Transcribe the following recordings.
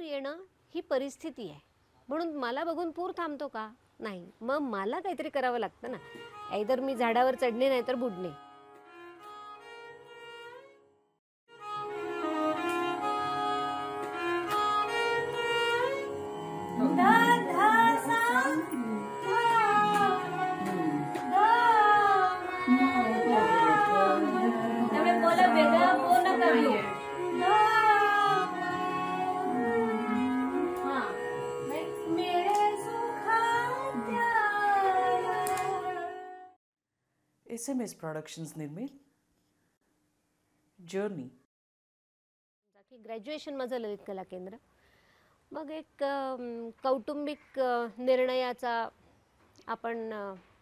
पूर येणं ही परिस्थिती आहे, म्हणून मला बघून पूर थांबतो का? नाही. मग मला काहीतरी करावं लागतं ना. आयदर मी झाडावर चढणे नाही तर बुडणे. SMS Productions निर्मित जर्नी. ग्रॅज्युएशन माझं ललित कला केंद्र. मग एक कौटुंबिक निर्णयाचा आपण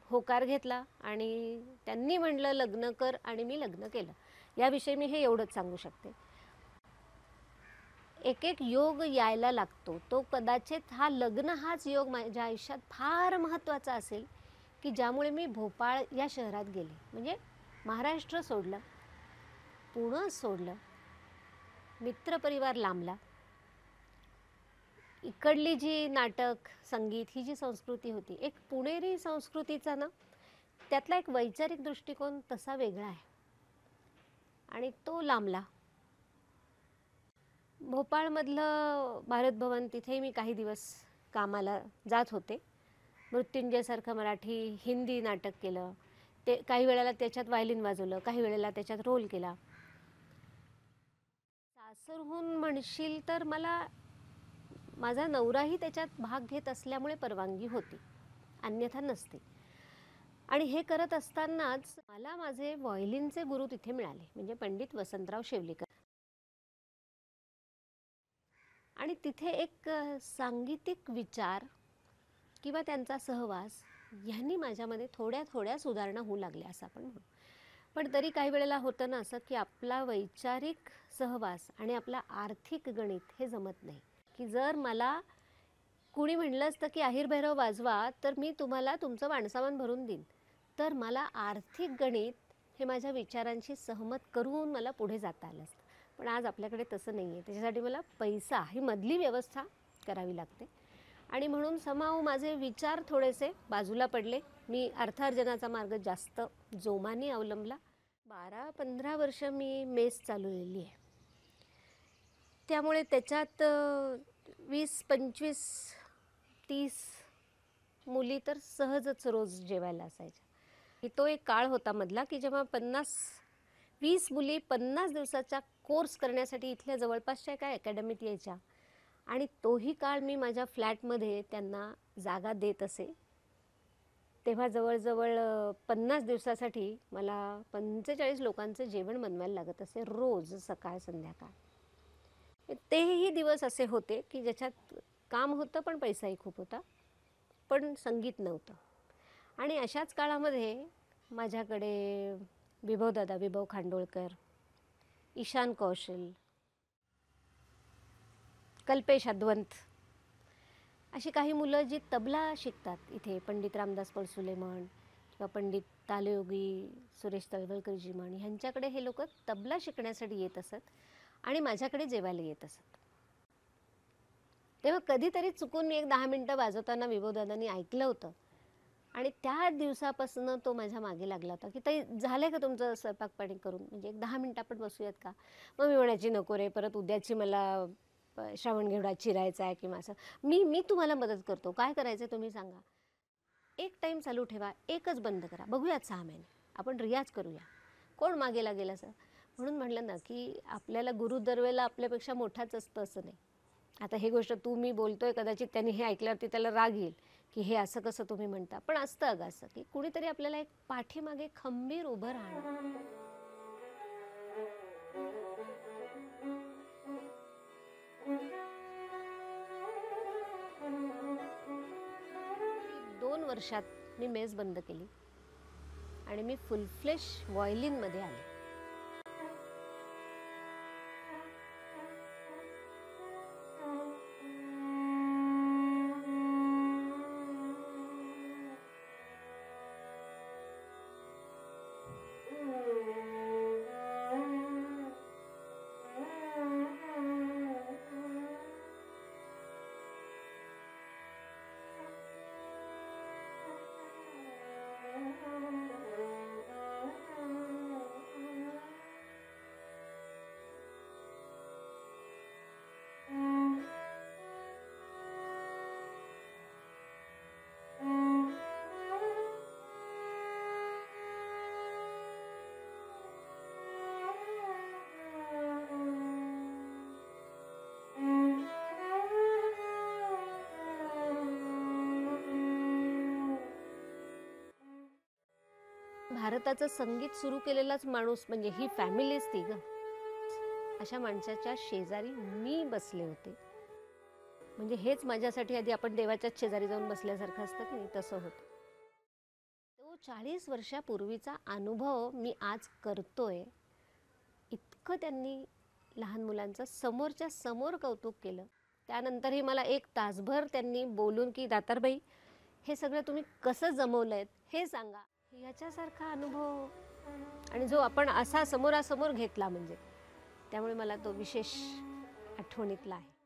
होकार घेतला आणि त्यांनी म्हटलं लग्न कर आणि मी लग्न केलं. याविषयी मी हे एवढंच सांगू शकते. एक एक योग यायला लागतो. तो कदाचित हा लग्न हाच योग माझ्या आयुष्यात फार महत्त्वाचा असेल की ज्यामुळे मी भोपाळ या शहरात गेले. म्हणजे महाराष्ट्र सोडलं, पुणे सोडलं, मित्रपरिवार लांबला. इकडली जी नाटक संगीत ही जी संस्कृती होती, एक पुणेरी संस्कृतीचा ना त्यातला एक वैचारिक दृष्टिकोन तसा वेगळा आहे आणि तो लांबला. भोपाळमधलं भारत भवन तिथे मी काही दिवस कामाला जात होते. मृत्युंजयसारखं मराठी हिंदी नाटक केलं. ते काही वेळेला त्याच्यात व्हायलिन वाजवलं, काही वेळेला त्याच्यात रोल केला. सासरहून म्हणशील तर मला माझा नवराही त्याच्यात भाग घेत असल्यामुळे परवानगी होती, अन्यथा नसते. आणि हे करत असतानाच मला माझे व्हायलिनचे गुरु तिथे मिळाले, म्हणजे पंडित वसंतराव शेवलेकर. आणि तिथे एक सांगीतिक विचार किंवा त्यांचा सहवास यांनी माझ्यामध्ये थोड्या थोड्या सुधारणा होऊ लागल्या असं आपण म्हणू. पण तरी काही वेळेला होतं ना असं की आपला वैचारिक सहवास आणि आपला आर्थिक गणित हे जमत नाही. की जर मला कुणी म्हणलं असतं की अहिर भैरव वाजवा तर मी तुम्हाला तुमचं वाणसामान भरून देईन, तर मला आर्थिक गणित हे माझ्या विचारांशी सहमत करून मला पुढे जाता आलं असतं. पण आज आपल्याकडे तसं नाही आहे. त्याच्यासाठी मला पैसा ही मधली व्यवस्था करावी लागते. आणि म्हणून समाव माझे विचार थोडेसे बाजूला पडले. मी अर्थार्जनाचा मार्ग जास्त जोमाने अवलंबला. 12-15 वर्ष मी मेस चालवलेली आहे. त्यामुळे त्याच्यात 20-25-30 मुली तर सहजच रोज जेवायला असायच्या. तो एक काळ होता मधला की जेव्हा 20 मुली 50 दिवसाचा कोर्स करण्यासाठी इथल्या जवळपासच्या एका अकॅडमीत यायच्या. आणि तोही काळ मी माझ्या फ्लॅटमध्ये त्यांना जागा देत असे. तेव्हा जवळजवळ 50 दिवसासाठी मला 45 लोकांचं जेवण बनवायला लागत असे रोज, सकाळ संध्याकाळ. तेही दिवस असे होते की ज्याच्यात काम होतं पण पैसाही खूप होता, पण संगीत नव्हतं. आणि अशाच काळामध्ये माझ्याकडे विभव खांडोळकर, ईशान कौशल, कल्पेश अद्वंत अशी काही मुलं जी तबला शिकतात इथे, पंडित रामदास पळसुले म्हण किंवा पंडित तालयोगी सुरेश तळवलकरजी म्हण, ह्यांच्याकडे हे लोक तबला शिकण्यासाठी येत असत आणि माझ्याकडे जेवायला येत असत. तेव्हा कधीतरी चुकून मी एक 10 मिनिटं वाजवताना विभवदादांनी ऐकलं होतं आणि त्या दिवसापासून तो माझ्या मागे लागला होता की ताई झालं का तुमचं स्वयंपाक पाणी करून, म्हणजे एक 10 मिनिटं आपण बसूयात का. मग मी म्हणायची नको रे, परत उद्याची मला श्रावण घेवडा चिरायचा आहे किंवा असं. मी तुम्हाला मदत करतो, काय करायचं तुम्ही सांगा. एक टाईम चालू ठेवा, एकच बंद करा, बघूयात 6 महिने आपण रियाज करूया, कोण मागे लागेल असं. म्हणून म्हटलं ना की आपल्याला गुरु दरवेळेला आपल्यापेक्षा मोठाच असतं असं नाही. आता ही गोष्ट तू मी बोलतोय, कदाचित त्यांनी हे ऐकल्यावरती त्याला राग येईल की हे असं कसं तुम्ही म्हणता, पण असतं अगं असं की कुणीतरी आपल्याला एक पाठीमागे खंबीर उभं राहणं. 2 वर्षात मी मेस बंद केली आणि मी फुल फ्लेश व्हायलिनमध्ये आले. भारताचं संगीत सुरू केलेलाच माणूस म्हणजे ही फॅमिलीच ती ग. अशा माणसाच्या शेजारी मी बसले होते. म्हणजे हेच माझ्यासाठी आधी आपण देवाच्याच शेजारी जाऊन बसल्यासारखं असतं की नाही, तसं होतं. तो 40 वर्षापूर्वीचा अनुभव मी आज करतोय. इतकं त्यांनी लहान मुलांचं समोरच्या समोर कौतुक केलं. त्यानंतरही मला 1 तासभर त्यांनी बोलून की दातारबाई हे सगळं तुम्ही कसं जमवलंय हे सांगा. याच्यासारखा अनुभव आणि जो आपण असा समोरासमोर घेतला म्हणजे, त्यामुळे मला तो विशेष आठवणीतला आहे.